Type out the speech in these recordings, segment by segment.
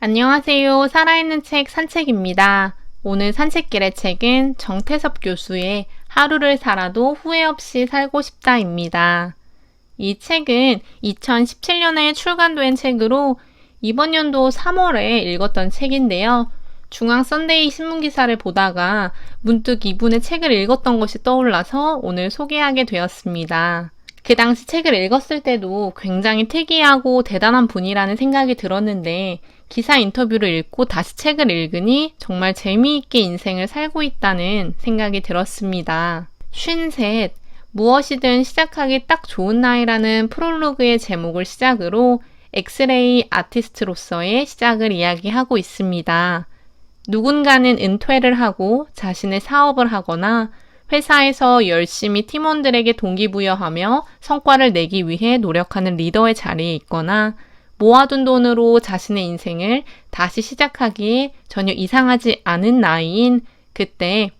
안녕하세요. 살아있는 책 산책입니다. 오늘 산책길의 책은 정태섭 교수의 하루를 살아도 후회 없이 살고 싶다입니다. 이 책은 2017년에 출간된 책으로 이번 연도 3월에 읽었던 책인데요. 중앙 썬데이 신문기사를 보다가 문득 이분의 책을 읽었던 것이 떠올라서 오늘 소개하게 되었습니다. 그 당시 책을 읽었을 때도 굉장히 특이하고 대단한 분이라는 생각이 들었는데 기사 인터뷰를 읽고 다시 책을 읽으니 정말 재미있게 인생을 살고 있다는 생각이 들었습니다. 53, 무엇이든 시작하기 딱 좋은 나이라는 프롤로그의 제목을 시작으로 엑스레이 아티스트로서의 시작을 이야기하고 있습니다. 누군가는 은퇴를 하고 자신의 사업을 하거나 회사에서 열심히 팀원들에게 동기부여하며 성과를 내기 위해 노력하는 리더의 자리에 있거나 모아둔 돈으로 자신의 인생을 다시 시작하기에 전혀 이상하지 않은 나이인 그때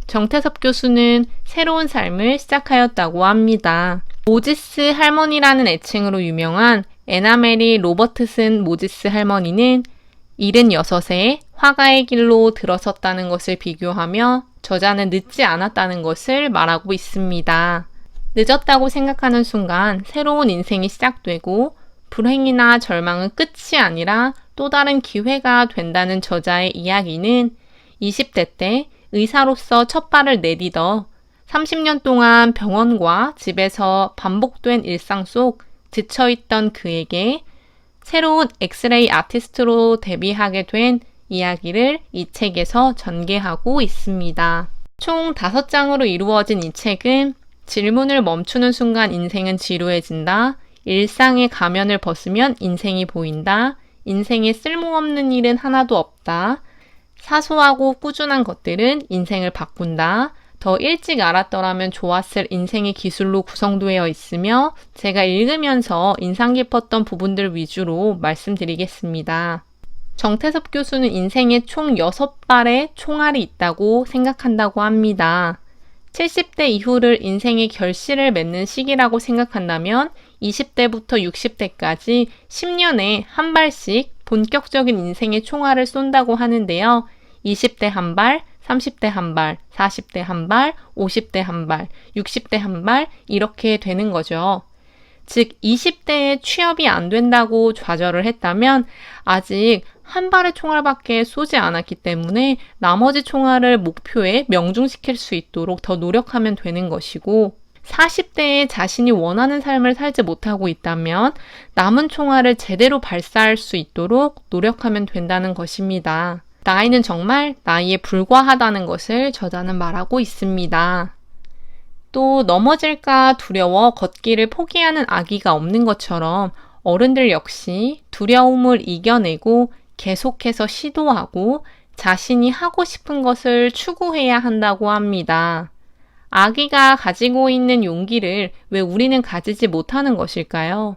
정태섭 교수는 새로운 삶을 시작하였다고 합니다. 모지스 할머니라는 애칭으로 유명한 애나메리 로버트슨 모지스 할머니는 76세 화가의 길로 들어섰다는 것을 비교하며 저자는 늦지 않았다는 것을 말하고 있습니다. 늦었다고 생각하는 순간 새로운 인생이 시작되고 불행이나 절망은 끝이 아니라 또 다른 기회가 된다는 저자의 이야기는 20대 때 의사로서 첫 발을 내디뎌 30년 동안 병원과 집에서 반복된 일상 속 지쳐있던 그에게 새로운 엑스레이 아티스트로 데뷔하게 된 이야기를 이 책에서 전개하고 있습니다. 총 5장으로 이루어진 이 책은 질문을 멈추는 순간 인생은 지루해진다, 일상의 가면을 벗으면 인생이 보인다, 인생에 쓸모없는 일은 하나도 없다, 사소하고 꾸준한 것들은 인생을 바꾼다, 더 일찍 알았더라면 좋았을 인생의 기술로 구성되어 있으며 제가 읽으면서 인상 깊었던 부분들 위주로 말씀드리겠습니다. 정태섭 교수는 인생에 총 6발의 총알이 있다고 생각한다고 합니다. 70대 이후를 인생의 결실을 맺는 시기라고 생각한다면 20대부터 60대까지 10년에 한 발씩 본격적인 인생의 총알을 쏜다고 하는데요. 20대 한 발, 30대 한 발, 40대 한 발, 50대 한 발, 60대 한 발 이렇게 되는 거죠. 즉 20대에 취업이 안 된다고 좌절을 했다면 아직 한 발의 총알밖에 쏘지 않았기 때문에 나머지 총알을 목표에 명중시킬 수 있도록 더 노력하면 되는 것이고 40대에 자신이 원하는 삶을 살지 못하고 있다면 남은 총알을 제대로 발사할 수 있도록 노력하면 된다는 것입니다. 나이는 정말 나이에 불과하다는 것을 저자는 말하고 있습니다. 또 넘어질까 두려워 걷기를 포기하는 아기가 없는 것처럼 어른들 역시 두려움을 이겨내고 계속해서 시도하고 자신이 하고 싶은 것을 추구해야 한다고 합니다. 아기가 가지고 있는 용기를 왜 우리는 가지지 못하는 것일까요?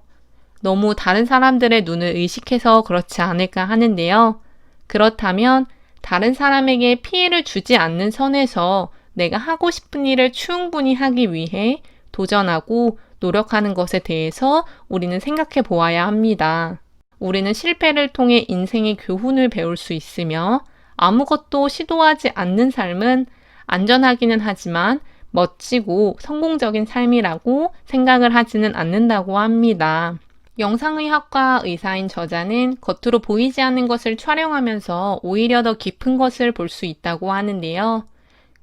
너무 다른 사람들의 눈을 의식해서 그렇지 않을까 하는데요. 그렇다면 다른 사람에게 피해를 주지 않는 선에서 내가 하고 싶은 일을 충분히 하기 위해 도전하고 노력하는 것에 대해서 우리는 생각해 보아야 합니다. 우리는 실패를 통해 인생의 교훈을 배울 수 있으며 아무것도 시도하지 않는 삶은 안전하기는 하지만 멋지고 성공적인 삶이라고 생각을 하지는 않는다고 합니다. 영상의학과 의사인 저자는 겉으로 보이지 않는 것을 촬영하면서 오히려 더 깊은 것을 볼 수 있다고 하는데요.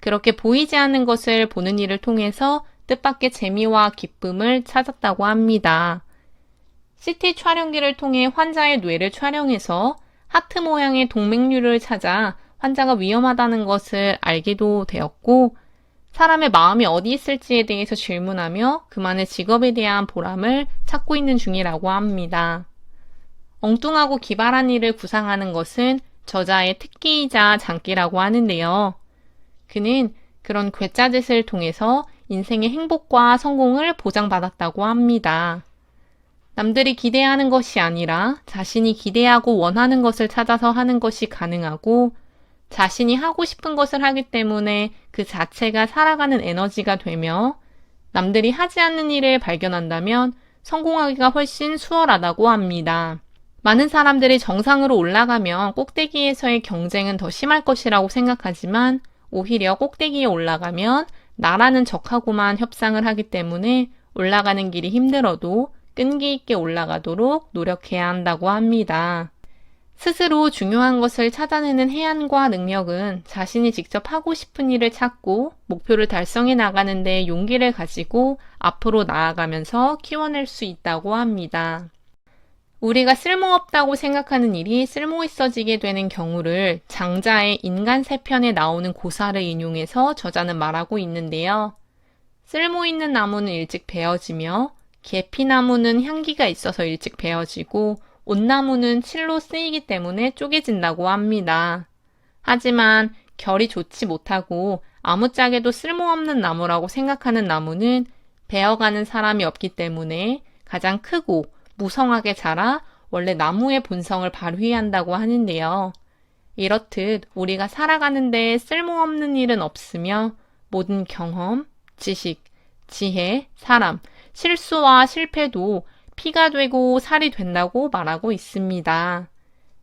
그렇게 보이지 않는 것을 보는 일을 통해서 뜻밖의 재미와 기쁨을 찾았다고 합니다. CT 촬영기를 통해 환자의 뇌를 촬영해서 하트 모양의 동맥류를 찾아 환자가 위험하다는 것을 알게도 되었고 사람의 마음이 어디 있을지에 대해서 질문하며 그만의 직업에 대한 보람을 찾고 있는 중이라고 합니다. 엉뚱하고 기발한 일을 구상하는 것은 저자의 특기이자 장기라고 하는데요. 그는 그런 괴짜짓을 통해서 인생의 행복과 성공을 보장받았다고 합니다. 남들이 기대하는 것이 아니라 자신이 기대하고 원하는 것을 찾아서 하는 것이 가능하고 자신이 하고 싶은 것을 하기 때문에 그 자체가 살아가는 에너지가 되며 남들이 하지 않는 일을 발견한다면 성공하기가 훨씬 수월하다고 합니다. 많은 사람들이 정상으로 올라가면 꼭대기에서의 경쟁은 더 심할 것이라고 생각하지만 오히려 꼭대기에 올라가면 나라는 적하고만 협상을 하기 때문에 올라가는 길이 힘들어도 끈기 있게 올라가도록 노력해야 한다고 합니다. 스스로 중요한 것을 찾아내는 해안과 능력은 자신이 직접 하고 싶은 일을 찾고 목표를 달성해 나가는 데 용기를 가지고 앞으로 나아가면서 키워낼 수 있다고 합니다. 우리가 쓸모없다고 생각하는 일이 쓸모있어지게 되는 경우를 장자의 인간 세편에 나오는 고사를 인용해서 저자는 말하고 있는데요. 쓸모있는 나무는 일찍 베어지며 계피나무는 향기가 있어서 일찍 베어지고 온나무는 칠로 쓰이기 때문에 쪼개진다고 합니다. 하지만 결이 좋지 못하고 아무짝에도 쓸모없는 나무라고 생각하는 나무는 베어가는 사람이 없기 때문에 가장 크고 무성하게 자라 원래 나무의 본성을 발휘한다고 하는데요. 이렇듯 우리가 살아가는데 쓸모없는 일은 없으며 모든 경험, 지식, 지혜, 사람, 실수와 실패도 피가 되고 살이 된다고 말하고 있습니다.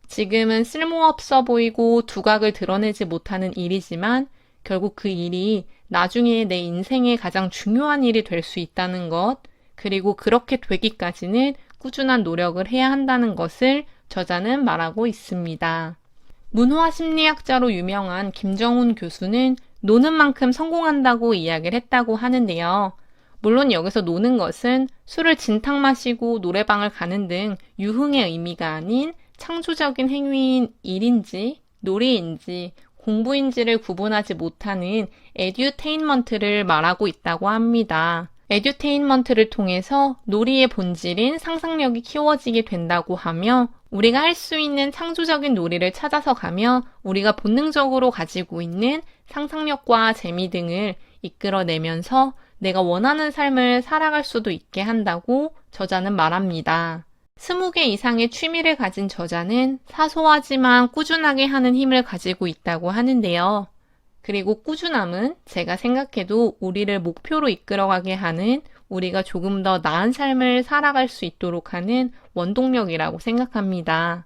지금은 쓸모없어 보이고 두각을 드러내지 못하는 일이지만 결국 그 일이 나중에 내 인생의 가장 중요한 일이 될 수 있다는 것, 그리고 그렇게 되기까지는 꾸준한 노력을 해야 한다는 것을 저자는 말하고 있습니다. 문화 심리학자로 유명한 김정훈 교수는 노는 만큼 성공한다고 이야기를 했다고 하는데요. 물론 여기서 노는 것은 술을 진탕 마시고 노래방을 가는 등 유흥의 의미가 아닌 창조적인 행위인 일인지 놀이인지 공부인지를 구분하지 못하는 에듀테인먼트를 말하고 있다고 합니다. 에듀테인먼트를 통해서 놀이의 본질인 상상력이 키워지게 된다고 하며 우리가 할 수 있는 창조적인 놀이를 찾아서 가며 우리가 본능적으로 가지고 있는 상상력과 재미 등을 이끌어내면서 내가 원하는 삶을 살아갈 수도 있게 한다고 저자는 말합니다. 20개 이상의 취미를 가진 저자는 사소하지만 꾸준하게 하는 힘을 가지고 있다고 하는데요. 그리고 꾸준함은 제가 생각해도 우리를 목표로 이끌어가게 하는 우리가 조금 더 나은 삶을 살아갈 수 있도록 하는 원동력이라고 생각합니다.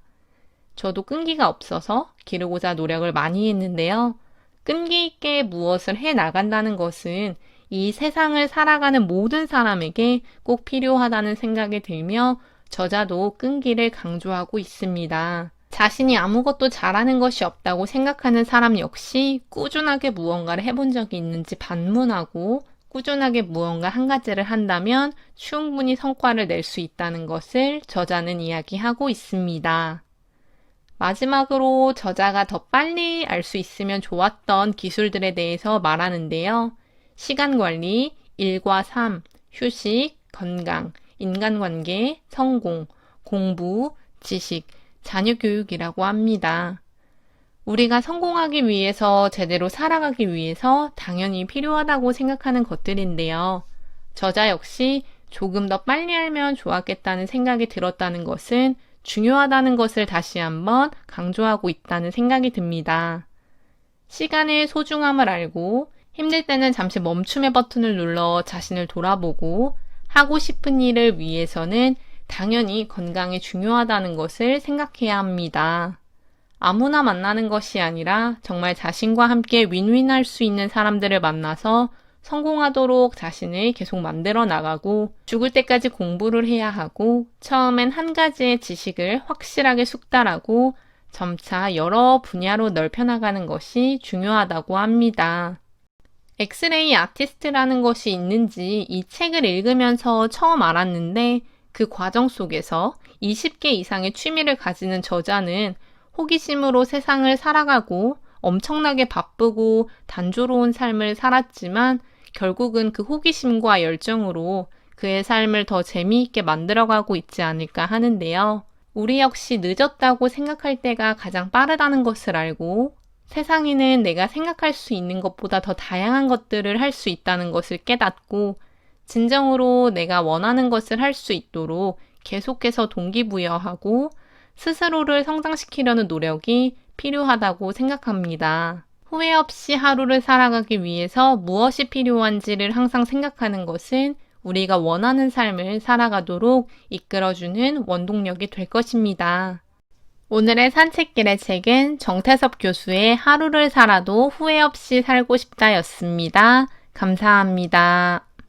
저도 끈기가 없어서 기르고자 노력을 많이 했는데요. 끈기 있게 무엇을 해 나간다는 것은 이 세상을 살아가는 모든 사람에게 꼭 필요하다는 생각이 들며 저자도 끈기를 강조하고 있습니다. 자신이 아무것도 잘하는 것이 없다고 생각하는 사람 역시 꾸준하게 무언가를 해본 적이 있는지 반문하고 꾸준하게 무언가 한 가지를 한다면 충분히 성과를 낼 수 있다는 것을 저자는 이야기하고 있습니다. 마지막으로 저자가 더 빨리 알 수 있으면 좋았던 기술들에 대해서 말하는데요. 시간 관리, 일과 삶, 휴식, 건강, 인간관계, 성공, 공부, 지식, 자녀 교육이라고 합니다. 우리가 성공하기 위해서 제대로 살아가기 위해서 당연히 필요하다고 생각하는 것들인데요. 저자 역시 조금 더 빨리 알면 좋았겠다는 생각이 들었다는 것은 중요하다는 것을 다시 한번 강조하고 있다는 생각이 듭니다. 시간의 소중함을 알고 힘들 때는 잠시 멈춤의 버튼을 눌러 자신을 돌아보고 하고 싶은 일을 위해서는 당연히 건강이 중요하다는 것을 생각해야 합니다. 아무나 만나는 것이 아니라 정말 자신과 함께 윈윈할 수 있는 사람들을 만나서 성공하도록 자신을 계속 만들어 나가고 죽을 때까지 공부를 해야 하고 처음엔 한 가지의 지식을 확실하게 숙달하고 점차 여러 분야로 넓혀나가는 것이 중요하다고 합니다. 엑스레이 아티스트라는 것이 있는지 이 책을 읽으면서 처음 알았는데 그 과정 속에서 20개 이상의 취미를 가지는 저자는 호기심으로 세상을 살아가고 엄청나게 바쁘고 단조로운 삶을 살았지만 결국은 그 호기심과 열정으로 그의 삶을 더 재미있게 만들어가고 있지 않을까 하는데요. 우리 역시 늦었다고 생각할 때가 가장 빠르다는 것을 알고 세상에는 내가 생각할 수 있는 것보다 더 다양한 것들을 할 수 있다는 것을 깨닫고 진정으로 내가 원하는 것을 할 수 있도록 계속해서 동기부여하고 스스로를 성장시키려는 노력이 필요하다고 생각합니다. 후회 없이 하루를 살아가기 위해서 무엇이 필요한지를 항상 생각하는 것은 우리가 원하는 삶을 살아가도록 이끌어주는 원동력이 될 것입니다. 오늘의 산책길의 책은 정태섭 교수의 하루를 살아도 후회 없이 살고 싶다였습니다. 감사합니다.